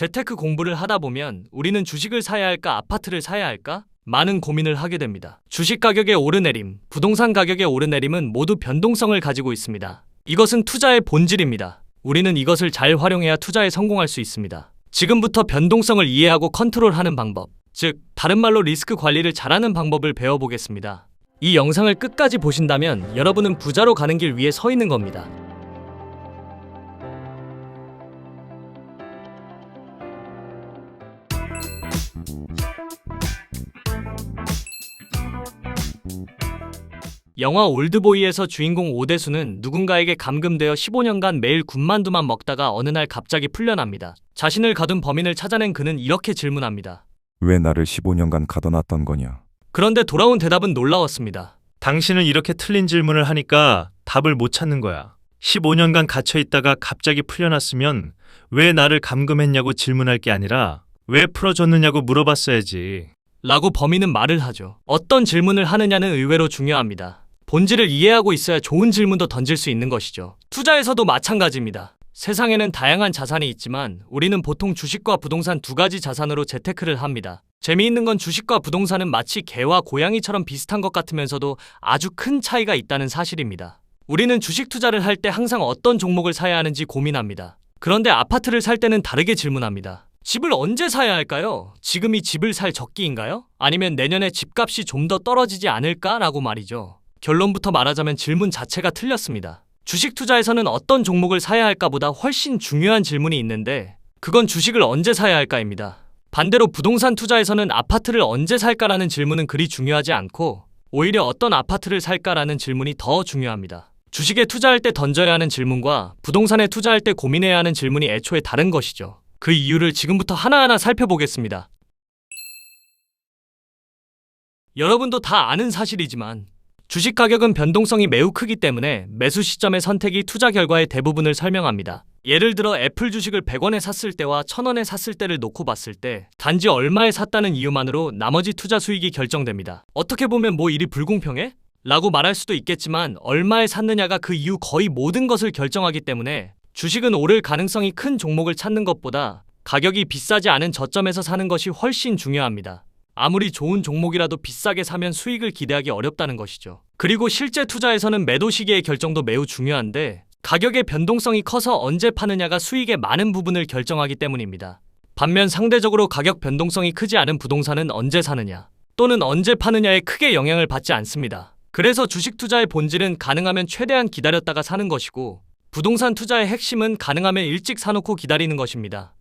재테크 공부를 하다 보면 우리는 주식을 사야 할까, 아파트를 사야 할까? 많은 고민을 하게 됩니다. 주식 가격의 오르내림, 부동산 가격의 오르내림은 모두 변동성을 가지고 있습니다. 이것은 투자의 본질입니다. 우리는 이것을 잘 활용해야 투자에 성공할 수 있습니다. 지금부터 변동성을 이해하고 컨트롤하는 방법, 즉 다른 말로 리스크 관리를 잘하는 방법을 배워보겠습니다. 이 영상을 끝까지 보신다면 여러분은 부자로 가는 길 위에 서 있는 겁니다. 영화 올드보이에서 주인공 오대수는 누군가에게 감금되어 15년간 매일 군만두만 먹다가 어느 날 갑자기 풀려납니다. 자신을 가둔 범인을 찾아낸 그는 이렇게 질문합니다. 왜 나를 15년간 가둬놨던 거냐? 그런데 돌아온 대답은 놀라웠습니다. 당신은 이렇게 틀린 질문을 하니까 답을 못 찾는 거야. 15년간 갇혀있다가 갑자기 풀려났으면 왜 나를 감금했냐고 질문할 게 아니라 왜 풀어줬느냐고 물어봤어야지. 라고 범인은 말을 하죠. 어떤 질문을 하느냐는 의외로 중요합니다. 본질을 이해하고 있어야 좋은 질문도 던질 수 있는 것이죠. 투자에서도 마찬가지입니다. 세상에는 다양한 자산이 있지만 우리는 보통 주식과 부동산 두 가지 자산으로 재테크를 합니다. 재미있는 건 주식과 부동산은 마치 개와 고양이처럼 비슷한 것 같으면서도 아주 큰 차이가 있다는 사실입니다. 우리는 주식 투자를 할 때 항상 어떤 종목을 사야 하는지 고민합니다. 그런데 아파트를 살 때는 다르게 질문합니다. 집을 언제 사야 할까요? 지금이 집을 살 적기인가요? 아니면 내년에 집값이 좀 더 떨어지지 않을까라고 말이죠. 결론부터 말하자면 질문 자체가 틀렸습니다. 주식 투자에서는 어떤 종목을 사야 할까보다 훨씬 중요한 질문이 있는데 그건 주식을 언제 사야 할까입니다. 반대로 부동산 투자에서는 아파트를 언제 살까라는 질문은 그리 중요하지 않고 오히려 어떤 아파트를 살까라는 질문이 더 중요합니다. 주식에 투자할 때 던져야 하는 질문과 부동산에 투자할 때 고민해야 하는 질문이 애초에 다른 것이죠. 그 이유를 지금부터 하나하나 살펴보겠습니다. 여러분도 다 아는 사실이지만 주식 가격은 변동성이 매우 크기 때문에 매수 시점의 선택이 투자 결과의 대부분을 설명합니다. 예를 들어 애플 주식을 100원에 샀을 때와 1000원에 샀을 때를 놓고 봤을 때 단지 얼마에 샀다는 이유만으로 나머지 투자 수익이 결정됩니다. 어떻게 보면 뭐 일이 불공평해? 라고 말할 수도 있겠지만 얼마에 샀느냐가 그 이후 거의 모든 것을 결정하기 때문에 주식은 오를 가능성이 큰 종목을 찾는 것보다 가격이 비싸지 않은 저점에서 사는 것이 훨씬 중요합니다. 아무리 좋은 종목이라도 비싸게 사면 수익을 기대하기 어렵다는 것이죠. 그리고 실제 투자에서는 매도 시기의 결정도 매우 중요한데 가격의 변동성이 커서 언제 파느냐가 수익의 많은 부분을 결정하기 때문입니다. 반면 상대적으로 가격 변동성이 크지 않은 부동산은 언제 사느냐 또는 언제 파느냐에 크게 영향을 받지 않습니다. 그래서 주식 투자의 본질은 가능하면 최대한 기다렸다가 사는 것이고 부동산 투자의 핵심은 가능하면 일찍 사놓고 기다리는 것입니다.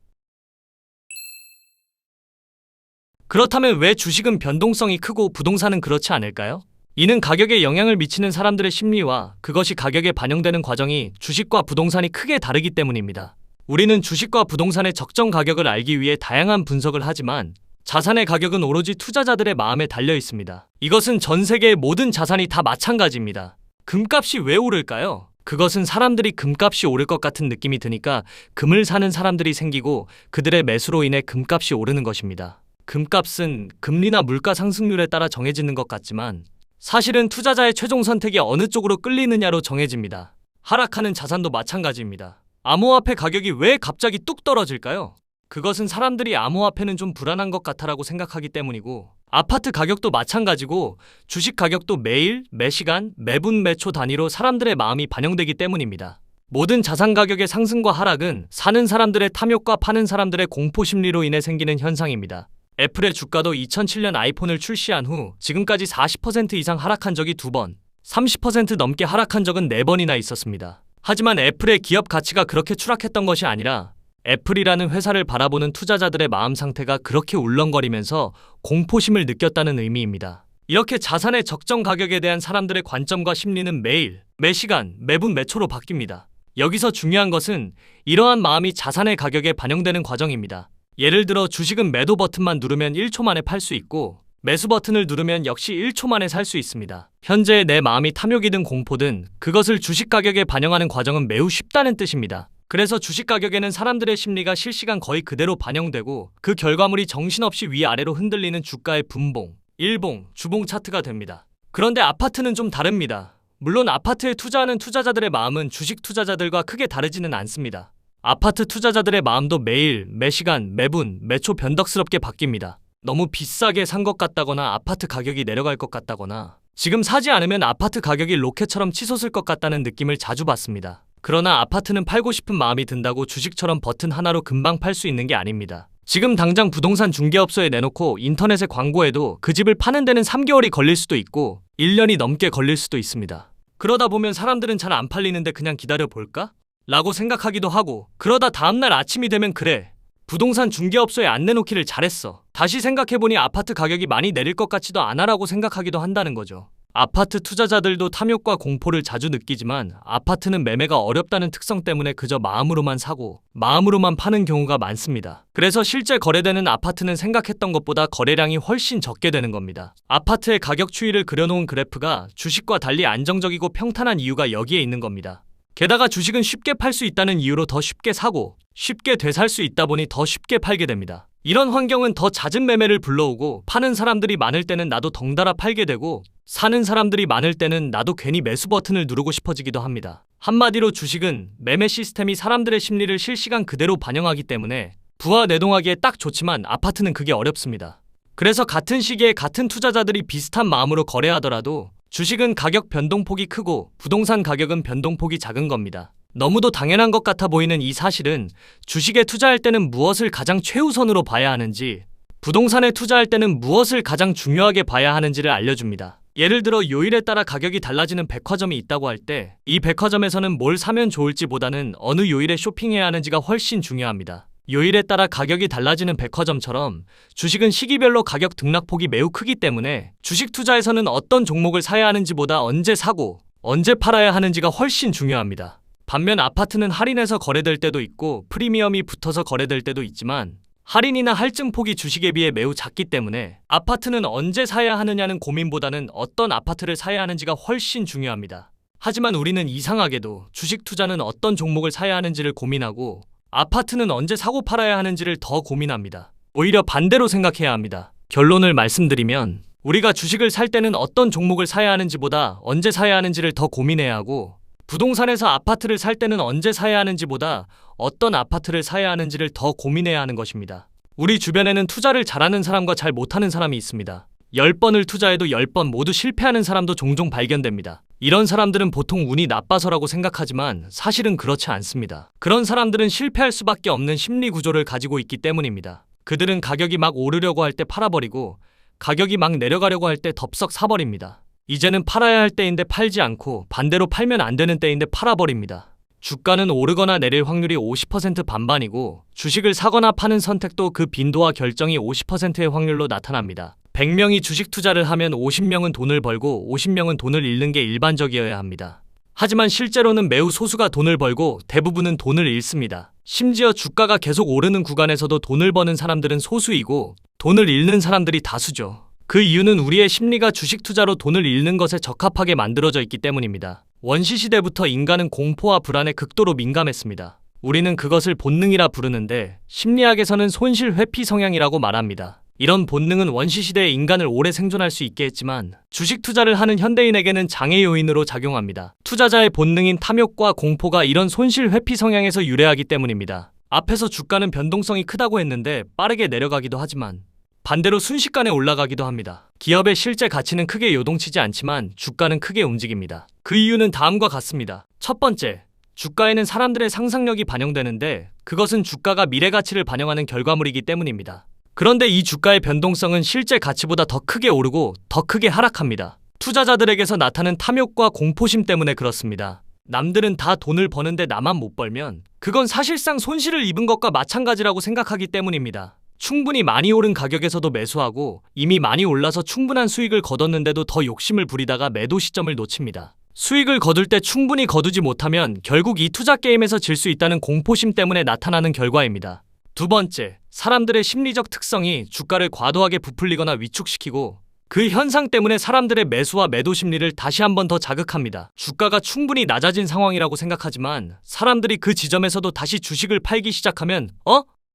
그렇다면 왜 주식은 변동성이 크고 부동산은 그렇지 않을까요? 이는 가격에 영향을 미치는 사람들의 심리와 그것이 가격에 반영되는 과정이 주식과 부동산이 크게 다르기 때문입니다. 우리는 주식과 부동산의 적정 가격을 알기 위해 다양한 분석을 하지만 자산의 가격은 오로지 투자자들의 마음에 달려 있습니다. 이것은 전 세계의 모든 자산이 다 마찬가지입니다. 금값이 왜 오를까요? 그것은 사람들이 금값이 오를 것 같은 느낌이 드니까 금을 사는 사람들이 생기고 그들의 매수로 인해 금값이 오르는 것입니다. 금값은 금리나 물가 상승률에 따라 정해지는 것 같지만 사실은 투자자의 최종 선택이 어느 쪽으로 끌리느냐로 정해집니다. 하락하는 자산도 마찬가지입니다. 암호화폐 가격이 왜 갑자기 뚝 떨어질까요? 그것은 사람들이 암호화폐는 좀 불안한 것 같아라고 생각하기 때문이고 아파트 가격도 마찬가지고 주식 가격도 매일, 매시간, 매분, 매초 단위로 사람들의 마음이 반영되기 때문입니다. 모든 자산 가격의 상승과 하락은 사는 사람들의 탐욕과 파는 사람들의 공포 심리로 인해 생기는 현상입니다. 애플의 주가도 2007년 아이폰을 출시한 후 지금까지 40% 이상 하락한 적이 2번, 30% 넘게 하락한 적은 4번이나 있었습니다. 하지만 애플의 기업 가치가 그렇게 추락했던 것이 아니라 애플이라는 회사를 바라보는 투자자들의 마음 상태가 그렇게 울렁거리면서 공포심을 느꼈다는 의미입니다. 이렇게 자산의 적정 가격에 대한 사람들의 관점과 심리는 매일, 매시간, 매분, 매초로 바뀝니다. 여기서 중요한 것은 이러한 마음이 자산의 가격에 반영되는 과정입니다. 예를 들어 주식은 매도 버튼만 누르면 1초 만에 팔 수 있고 매수 버튼을 누르면 역시 1초 만에 살 수 있습니다. 현재 내 마음이 탐욕이든 공포든 그것을 주식 가격에 반영하는 과정은 매우 쉽다는 뜻입니다. 그래서 주식 가격에는 사람들의 심리가 실시간 거의 그대로 반영되고 그 결과물이 정신없이 위아래로 흔들리는 주가의 분봉, 일봉, 주봉 차트가 됩니다. 그런데 아파트는 좀 다릅니다. 물론 아파트에 투자하는 투자자들의 마음은 주식 투자자들과 크게 다르지는 않습니다. 아파트 투자자들의 마음도 매일, 매시간, 매분, 매초 변덕스럽게 바뀝니다. 너무 비싸게 산 것 같다거나 아파트 가격이 내려갈 것 같다거나 지금 사지 않으면 아파트 가격이 로켓처럼 치솟을 것 같다는 느낌을 자주 받습니다. 그러나 아파트는 팔고 싶은 마음이 든다고 주식처럼 버튼 하나로 금방 팔 수 있는 게 아닙니다. 지금 당장 부동산 중개업소에 내놓고 인터넷에 광고해도 그 집을 파는 데는 3개월이 걸릴 수도 있고 1년이 넘게 걸릴 수도 있습니다. 그러다 보면 사람들은 잘 안 팔리는데 그냥 기다려 볼까? 라고 생각하기도 하고 그러다 다음날 아침이 되면 그래, 부동산 중개업소에 안 내놓기를 잘했어. 다시 생각해보니 아파트 가격이 많이 내릴 것 같지도 않아라고 생각하기도 한다는 거죠. 아파트 투자자들도 탐욕과 공포를 자주 느끼지만 아파트는 매매가 어렵다는 특성 때문에 그저 마음으로만 사고 마음으로만 파는 경우가 많습니다. 그래서 실제 거래되는 아파트는 생각했던 것보다 거래량이 훨씬 적게 되는 겁니다. 아파트의 가격 추이를 그려놓은 그래프가 주식과 달리 안정적이고 평탄한 이유가 여기에 있는 겁니다. 게다가 주식은 쉽게 팔 수 있다는 이유로 더 쉽게 사고 쉽게 되살 수 있다 보니 더 쉽게 팔게 됩니다. 이런 환경은 더 잦은 매매를 불러오고 파는 사람들이 많을 때는 나도 덩달아 팔게 되고 사는 사람들이 많을 때는 나도 괜히 매수 버튼을 누르고 싶어지기도 합니다. 한마디로 주식은 매매 시스템이 사람들의 심리를 실시간 그대로 반영하기 때문에 부와 내동하기에 딱 좋지만 아파트는 그게 어렵습니다. 그래서 같은 시기에 같은 투자자들이 비슷한 마음으로 거래하더라도 주식은 가격 변동폭이 크고 부동산 가격은 변동폭이 작은 겁니다. 너무도 당연한 것 같아 보이는 이 사실은 주식에 투자할 때는 무엇을 가장 최우선으로 봐야 하는지, 부동산에 투자할 때는 무엇을 가장 중요하게 봐야 하는지를 알려줍니다. 예를 들어 요일에 따라 가격이 달라지는 백화점이 있다고 할 때 이 백화점에서는 뭘 사면 좋을지보다는 어느 요일에 쇼핑해야 하는지가 훨씬 중요합니다. 요일에 따라 가격이 달라지는 백화점처럼 주식은 시기별로 가격 등락폭이 매우 크기 때문에 주식 투자에서는 어떤 종목을 사야 하는지보다 언제 사고 언제 팔아야 하는지가 훨씬 중요합니다. 반면 아파트는 할인해서 거래될 때도 있고 프리미엄이 붙어서 거래될 때도 있지만 할인이나 할증폭이 주식에 비해 매우 작기 때문에 아파트는 언제 사야 하느냐는 고민보다는 어떤 아파트를 사야 하는지가 훨씬 중요합니다. 하지만 우리는 이상하게도 주식 투자는 어떤 종목을 사야 하는지를 고민하고 아파트는 언제 사고 팔아야 하는지를 더 고민합니다. 오히려 반대로 생각해야 합니다. 결론을 말씀드리면 우리가 주식을 살 때는 어떤 종목을 사야 하는지보다 언제 사야 하는지를 더 고민해야 하고 부동산에서 아파트를 살 때는 언제 사야 하는지보다 어떤 아파트를 사야 하는지를 더 고민해야 하는 것입니다. 우리 주변에는 투자를 잘하는 사람과 잘 못하는 사람이 있습니다. 10번을 투자해도 10번 모두 실패하는 사람도 종종 발견됩니다. 이런 사람들은 보통 운이 나빠서라고 생각하지만 사실은 그렇지 않습니다. 그런 사람들은 실패할 수밖에 없는 심리 구조를 가지고 있기 때문입니다. 그들은 가격이 막 오르려고 할 때 팔아버리고 가격이 막 내려가려고 할 때 덥석 사버립니다. 이제는 팔아야 할 때인데 팔지 않고 반대로 팔면 안 되는 때인데 팔아버립니다. 주가는 오르거나 내릴 확률이 50% 반반이고 주식을 사거나 파는 선택도 그 빈도와 결정이 50%의 확률로 나타납니다. 100명이 주식 투자를 하면 50명은 돈을 벌고 50명은 돈을 잃는 게 일반적이어야 합니다. 하지만 실제로는 매우 소수가 돈을 벌고 대부분은 돈을 잃습니다. 심지어 주가가 계속 오르는 구간에서도 돈을 버는 사람들은 소수이고 돈을 잃는 사람들이 다수죠. 그 이유는 우리의 심리가 주식 투자로 돈을 잃는 것에 적합하게 만들어져 있기 때문입니다. 원시시대부터 인간은 공포와 불안에 극도로 민감했습니다. 우리는 그것을 본능이라 부르는데 심리학에서는 손실 회피 성향이라고 말합니다. 이런 본능은 원시시대의 인간을 오래 생존할 수 있게 했지만 주식 투자를 하는 현대인에게는 장애 요인으로 작용합니다. 투자자의 본능인 탐욕과 공포가 이런 손실 회피 성향에서 유래하기 때문입니다. 앞에서 주가는 변동성이 크다고 했는데 빠르게 내려가기도 하지만 반대로 순식간에 올라가기도 합니다. 기업의 실제 가치는 크게 요동치지 않지만 주가는 크게 움직입니다. 그 이유는 다음과 같습니다. 첫 번째, 주가에는 사람들의 상상력이 반영되는데 그것은 주가가 미래 가치를 반영하는 결과물이기 때문입니다. 그런데 이 주가의 변동성은 실제 가치보다 더 크게 오르고 더 크게 하락합니다. 투자자들에게서 나타나는 탐욕과 공포심 때문에 그렇습니다. 남들은 다 돈을 버는데 나만 못 벌면 그건 사실상 손실을 입은 것과 마찬가지라고 생각하기 때문입니다. 충분히 많이 오른 가격에서도 매수하고 이미 많이 올라서 충분한 수익을 거뒀는데도 더 욕심을 부리다가 매도 시점을 놓칩니다. 수익을 거둘 때 충분히 거두지 못하면 결국 이 투자 게임에서 질 수 있다는 공포심 때문에 나타나는 결과입니다. 두 번째, 사람들의 심리적 특성이 주가를 과도하게 부풀리거나 위축시키고 그 현상 때문에 사람들의 매수와 매도 심리를 다시 한 번 더 자극합니다. 주가가 충분히 낮아진 상황이라고 생각하지만 사람들이 그 지점에서도 다시 주식을 팔기 시작하면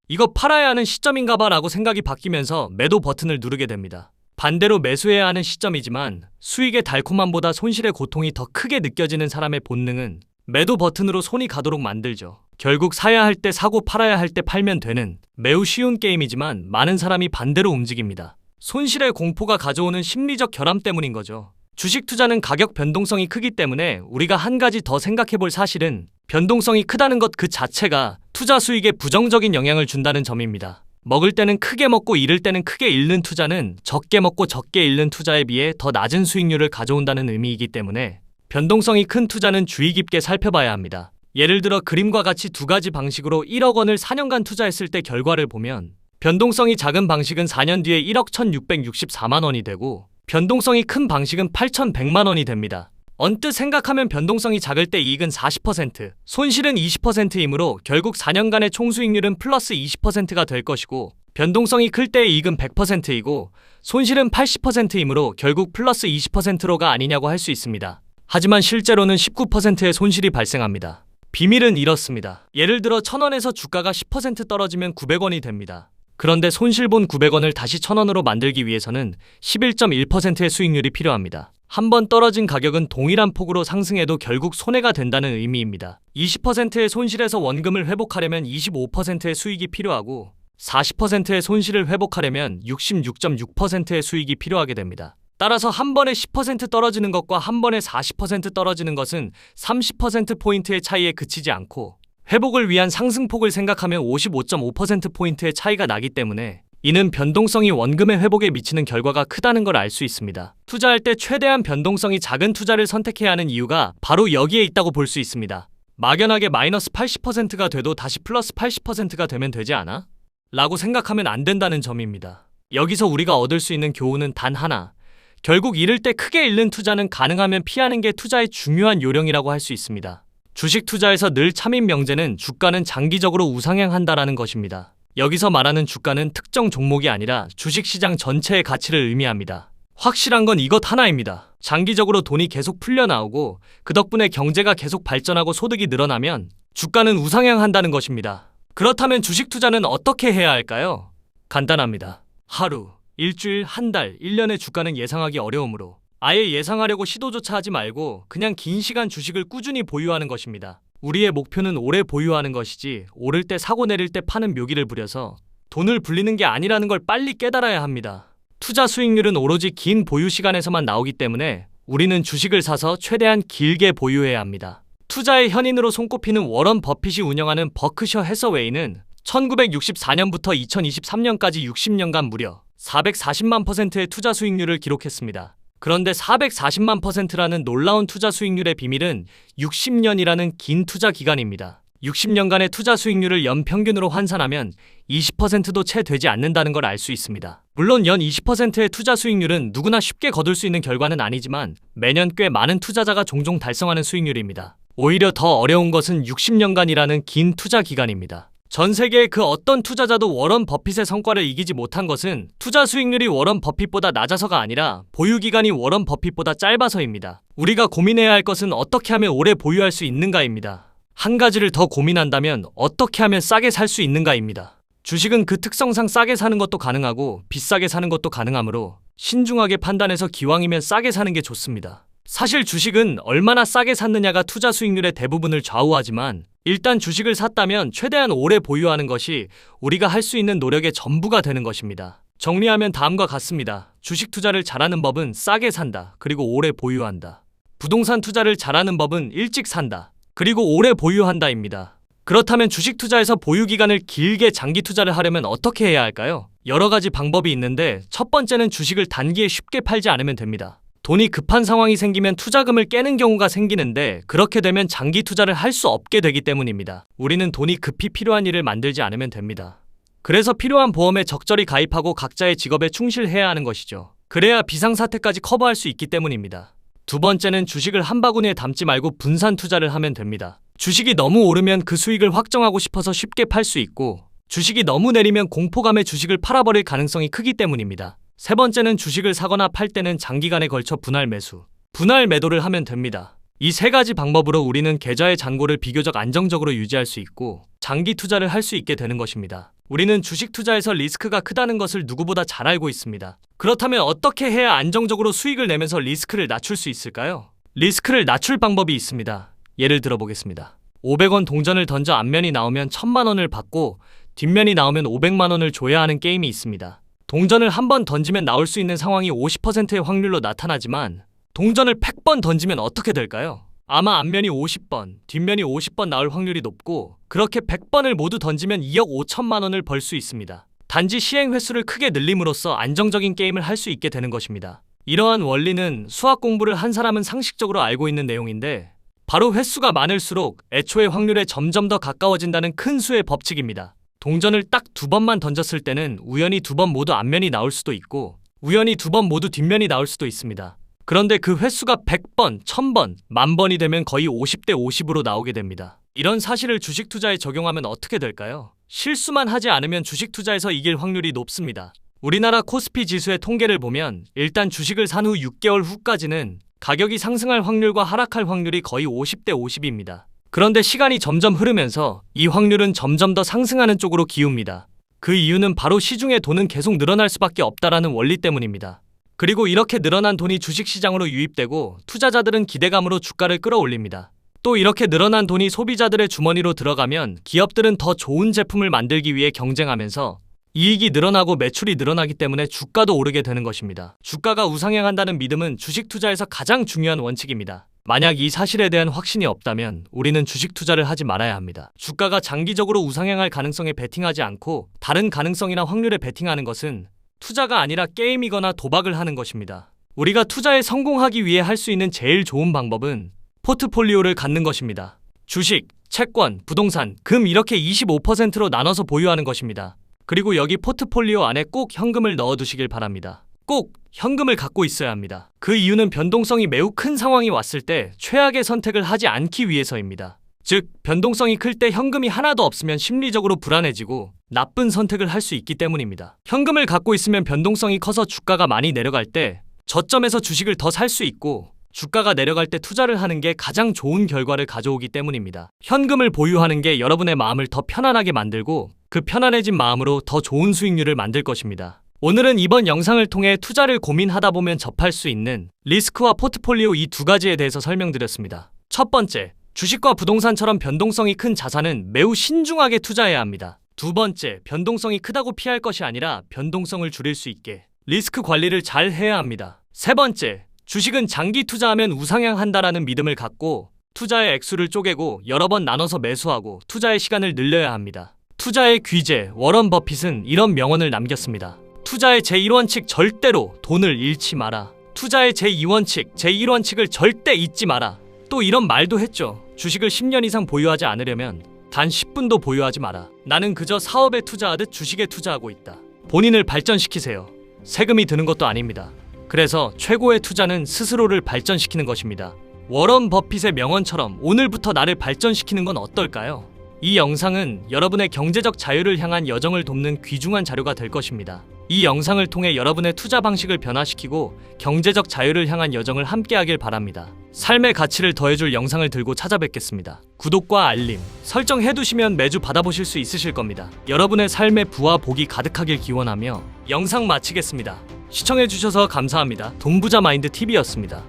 이거 팔아야 하는 시점인가 봐 라고 생각이 바뀌면서 매도 버튼을 누르게 됩니다. 반대로 매수해야 하는 시점이지만 수익의 달콤함보다 손실의 고통이 더 크게 느껴지는 사람의 본능은 매도 버튼으로 손이 가도록 만들죠. 결국 사야 할 때 사고 팔아야 할 때 팔면 되는 매우 쉬운 게임이지만 많은 사람이 반대로 움직입니다. 손실의 공포가 가져오는 심리적 결함 때문인 거죠. 주식 투자는 가격 변동성이 크기 때문에 우리가 한 가지 더 생각해 볼 사실은 변동성이 크다는 것 그 자체가 투자 수익에 부정적인 영향을 준다는 점입니다. 먹을 때는 크게 먹고 잃을 때는 크게 잃는 투자는 적게 먹고 적게 잃는 투자에 비해 더 낮은 수익률을 가져온다는 의미이기 때문에 변동성이 큰 투자는 주의 깊게 살펴봐야 합니다. 예를 들어 그림과 같이 두 가지 방식으로 1억 원을 4년간 투자했을 때 결과를 보면 변동성이 작은 방식은 4년 뒤에 1억 1,664만 원이 되고 변동성이 큰 방식은 8,100만 원이 됩니다. 언뜻 생각하면 변동성이 작을 때 이익은 40%, 손실은 20%이므로 결국 4년간의 총수익률은 플러스 20%가 될 것이고 변동성이 클 때의 이익은 100%이고 손실은 80%이므로 결국 플러스 20%로가 아니냐고 할 수 있습니다. 하지만 실제로는 19%의 손실이 발생합니다. 비밀은 이렇습니다. 예를 들어 1,000원에서 주가가 10% 떨어지면 900원이 됩니다. 그런데 손실본 900원을 다시 1,000원으로 만들기 위해서는 11.1%의 수익률이 필요합니다. 한 번 떨어진 가격은 동일한 폭으로 상승해도 결국 손해가 된다는 의미입니다. 20%의 손실에서 원금을 회복하려면 25%의 수익이 필요하고 40%의 손실을 회복하려면 66.6%의 수익이 필요하게 됩니다. 따라서 한 번에 10% 떨어지는 것과 한 번에 40% 떨어지는 것은 30%포인트의 차이에 그치지 않고 회복을 위한 상승폭을 생각하면 55.5%포인트의 차이가 나기 때문에 이는 변동성이 원금의 회복에 미치는 결과가 크다는 걸 알 수 있습니다. 투자할 때 최대한 변동성이 작은 투자를 선택해야 하는 이유가 바로 여기에 있다고 볼 수 있습니다. 막연하게 마이너스 80%가 돼도 다시 플러스 80%가 되면 되지 않아? 라고 생각하면 안 된다는 점입니다. 여기서 우리가 얻을 수 있는 교훈은 단 하나. 결국 잃을 때 크게 잃는 투자는 가능하면 피하는 게 투자의 중요한 요령이라고 할 수 있습니다. 주식 투자에서 늘 참인 명제는 주가는 장기적으로 우상향한다라는 것입니다. 여기서 말하는 주가는 특정 종목이 아니라 주식시장 전체의 가치를 의미합니다. 확실한 건 이것 하나입니다. 장기적으로 돈이 계속 풀려나오고 그 덕분에 경제가 계속 발전하고 소득이 늘어나면 주가는 우상향한다는 것입니다. 그렇다면 주식 투자는 어떻게 해야 할까요? 간단합니다. 하루, 일주일, 한 달, 1년의 주가는 예상하기 어려우므로 아예 예상하려고 시도조차 하지 말고 그냥 긴 시간 주식을 꾸준히 보유하는 것입니다. 우리의 목표는 오래 보유하는 것이지 오를 때 사고 내릴 때 파는 묘기를 부려서 돈을 불리는 게 아니라는 걸 빨리 깨달아야 합니다. 투자 수익률은 오로지 긴 보유 시간에서만 나오기 때문에 우리는 주식을 사서 최대한 길게 보유해야 합니다. 투자의 현인으로 손꼽히는 워런 버핏이 운영하는 버크셔 해서웨이는 1964년부터 2023년까지 60년간 무려 440만 %의 투자 수익률을 기록했습니다. 그런데 440만 %라는 놀라운 투자 수익률의 비밀은 60년이라는 긴 투자 기간입니다. 60년간의 투자 수익률을 연평균으로 환산하면 20%도 채 되지 않는다는 걸 알 수 있습니다. 물론 연 20%의 투자 수익률은 누구나 쉽게 거둘 수 있는 결과는 아니지만 매년 꽤 많은 투자자가 종종 달성하는 수익률입니다. 오히려 더 어려운 것은 60년간이라는 긴 투자 기간입니다. 전 세계의 그 어떤 투자자도 워런 버핏의 성과를 이기지 못한 것은 투자 수익률이 워런 버핏보다 낮아서가 아니라 보유 기간이 워런 버핏보다 짧아서입니다. 우리가 고민해야 할 것은 어떻게 하면 오래 보유할 수 있는가입니다. 한 가지를 더 고민한다면 어떻게 하면 싸게 살 수 있는가입니다. 주식은 그 특성상 싸게 사는 것도 가능하고 비싸게 사는 것도 가능하므로 신중하게 판단해서 기왕이면 싸게 사는 게 좋습니다. 사실 주식은 얼마나 싸게 샀느냐가 투자 수익률의 대부분을 좌우하지만 일단 주식을 샀다면 최대한 오래 보유하는 것이 우리가 할 수 있는 노력의 전부가 되는 것입니다. 정리하면 다음과 같습니다. 주식 투자를 잘하는 법은 싸게 산다. 그리고 오래 보유한다. 부동산 투자를 잘하는 법은 일찍 산다. 그리고 오래 보유한다입니다. 그렇다면 주식 투자에서 보유 기간을 길게 장기 투자를 하려면 어떻게 해야 할까요? 여러 가지 방법이 있는데 첫 번째는 주식을 단기에 쉽게 팔지 않으면 됩니다. 돈이 급한 상황이 생기면 투자금을 깨는 경우가 생기는데 그렇게 되면 장기 투자를 할 수 없게 되기 때문입니다. 우리는 돈이 급히 필요한 일을 만들지 않으면 됩니다. 그래서 필요한 보험에 적절히 가입하고 각자의 직업에 충실해야 하는 것이죠. 그래야 비상사태까지 커버할 수 있기 때문입니다. 두 번째는 주식을 한 바구니에 담지 말고 분산 투자를 하면 됩니다. 주식이 너무 오르면 그 수익을 확정하고 싶어서 쉽게 팔 수 있고 주식이 너무 내리면 공포감에 주식을 팔아버릴 가능성이 크기 때문입니다. 세 번째는 주식을 사거나 팔 때는 장기간에 걸쳐 분할 매수, 분할 매도를 하면 됩니다. 이 세 가지 방법으로 우리는 계좌의 잔고를 비교적 안정적으로 유지할 수 있고 장기 투자를 할 수 있게 되는 것입니다. 우리는 주식 투자에서 리스크가 크다는 것을 누구보다 잘 알고 있습니다. 그렇다면 어떻게 해야 안정적으로 수익을 내면서 리스크를 낮출 수 있을까요? 리스크를 낮출 방법이 있습니다. 예를 들어보겠습니다. 500원 동전을 던져 앞면이 나오면 1000만 원을 받고 뒷면이 나오면 500만 원을 줘야 하는 게임이 있습니다. 동전을 한 번 던지면 나올 수 있는 상황이 50%의 확률로 나타나지만 동전을 100번 던지면 어떻게 될까요? 아마 앞면이 50번, 뒷면이 50번 나올 확률이 높고 그렇게 100번을 모두 던지면 2억 5천만 원을 벌 수 있습니다. 단지 시행 횟수를 크게 늘림으로써 안정적인 게임을 할 수 있게 되는 것입니다. 이러한 원리는 수학 공부를 한 사람은 상식적으로 알고 있는 내용인데 바로 횟수가 많을수록 애초의 확률에 점점 더 가까워진다는 큰 수의 법칙입니다. 동전을 딱 2번만 던졌을 때는 우연히 2번 모두 앞면이 나올 수도 있고 우연히 2번 모두 뒷면이 나올 수도 있습니다. 그런데 그 횟수가 100번, 1000번, 10,000번이 되면 거의 50대 50으로 나오게 됩니다. 이런 사실을 주식 투자에 적용하면 어떻게 될까요? 실수만 하지 않으면 주식 투자에서 이길 확률이 높습니다. 우리나라 코스피 지수의 통계를 보면 일단 주식을 산 후 6개월 후까지는 가격이 상승할 확률과 하락할 확률이 거의 50대 50입니다. 그런데 시간이 점점 흐르면서 이 확률은 점점 더 상승하는 쪽으로 기웁니다. 그 이유는 바로 시중의 돈은 계속 늘어날 수밖에 없다라는 원리 때문입니다. 그리고 이렇게 늘어난 돈이 주식시장으로 유입되고 투자자들은 기대감으로 주가를 끌어올립니다. 또 이렇게 늘어난 돈이 소비자들의 주머니로 들어가면 기업들은 더 좋은 제품을 만들기 위해 경쟁하면서 이익이 늘어나고 매출이 늘어나기 때문에 주가도 오르게 되는 것입니다. 주가가 우상향한다는 믿음은 주식 투자에서 가장 중요한 원칙입니다. 만약 이 사실에 대한 확신이 없다면 우리는 주식 투자를 하지 말아야 합니다. 주가가 장기적으로 우상향할 가능성에 베팅하지 않고 다른 가능성이나 확률에 베팅하는 것은 투자가 아니라 게임이거나 도박을 하는 것입니다. 우리가 투자에 성공하기 위해 할 수 있는 제일 좋은 방법은 포트폴리오를 갖는 것입니다. 주식, 채권, 부동산, 금 이렇게 25%로 나눠서 보유하는 것입니다. 그리고 여기 포트폴리오 안에 꼭 현금을 넣어두시길 바랍니다. 꼭 현금을 갖고 있어야 합니다. 그 이유는 변동성이 매우 큰 상황이 왔을 때 최악의 선택을 하지 않기 위해서입니다. 즉, 변동성이 클 때 현금이 하나도 없으면 심리적으로 불안해지고 나쁜 선택을 할 수 있기 때문입니다. 현금을 갖고 있으면 변동성이 커서 주가가 많이 내려갈 때 저점에서 주식을 더 살 수 있고 주가가 내려갈 때 투자를 하는 게 가장 좋은 결과를 가져오기 때문입니다. 현금을 보유하는 게 여러분의 마음을 더 편안하게 만들고 그 편안해진 마음으로 더 좋은 수익률을 만들 것입니다. 오늘은 이번 영상을 통해 투자를 고민하다 보면 접할 수 있는 리스크와 포트폴리오 이 두 가지에 대해서 설명드렸습니다. 첫 번째, 주식과 부동산처럼 변동성이 큰 자산은 매우 신중하게 투자해야 합니다. 두 번째, 변동성이 크다고 피할 것이 아니라 변동성을 줄일 수 있게 리스크 관리를 잘 해야 합니다. 세 번째, 주식은 장기 투자하면 우상향한다라는 믿음을 갖고 투자의 액수를 쪼개고 여러 번 나눠서 매수하고 투자의 시간을 늘려야 합니다. 투자의 귀재 워런 버핏은 이런 명언을 남겼습니다. 투자의 제1원칙 절대로 돈을 잃지 마라. 투자의 제2원칙, 제1원칙을 절대 잊지 마라. 또 이런 말도 했죠. 주식을 10년 이상 보유하지 않으려면 단 10분도 보유하지 마라. 나는 그저 사업에 투자하듯 주식에 투자하고 있다. 본인을 발전시키세요. 세금이 드는 것도 아닙니다. 그래서 최고의 투자는 스스로를 발전시키는 것입니다. 워런 버핏의 명언처럼 오늘부터 나를 발전시키는 건 어떨까요? 이 영상은 여러분의 경제적 자유를 향한 여정을 돕는 귀중한 자료가 될 것입니다. 이 영상을 통해 여러분의 투자 방식을 변화시키고 경제적 자유를 향한 여정을 함께하길 바랍니다. 삶의 가치를 더해줄 영상을 들고 찾아뵙겠습니다. 구독과 알림, 설정해두시면 매주 받아보실 수 있으실 겁니다. 여러분의 삶에 부와 복이 가득하길 기원하며 영상 마치겠습니다. 시청해주셔서 감사합니다. 돈부자 마인드 TV였습니다.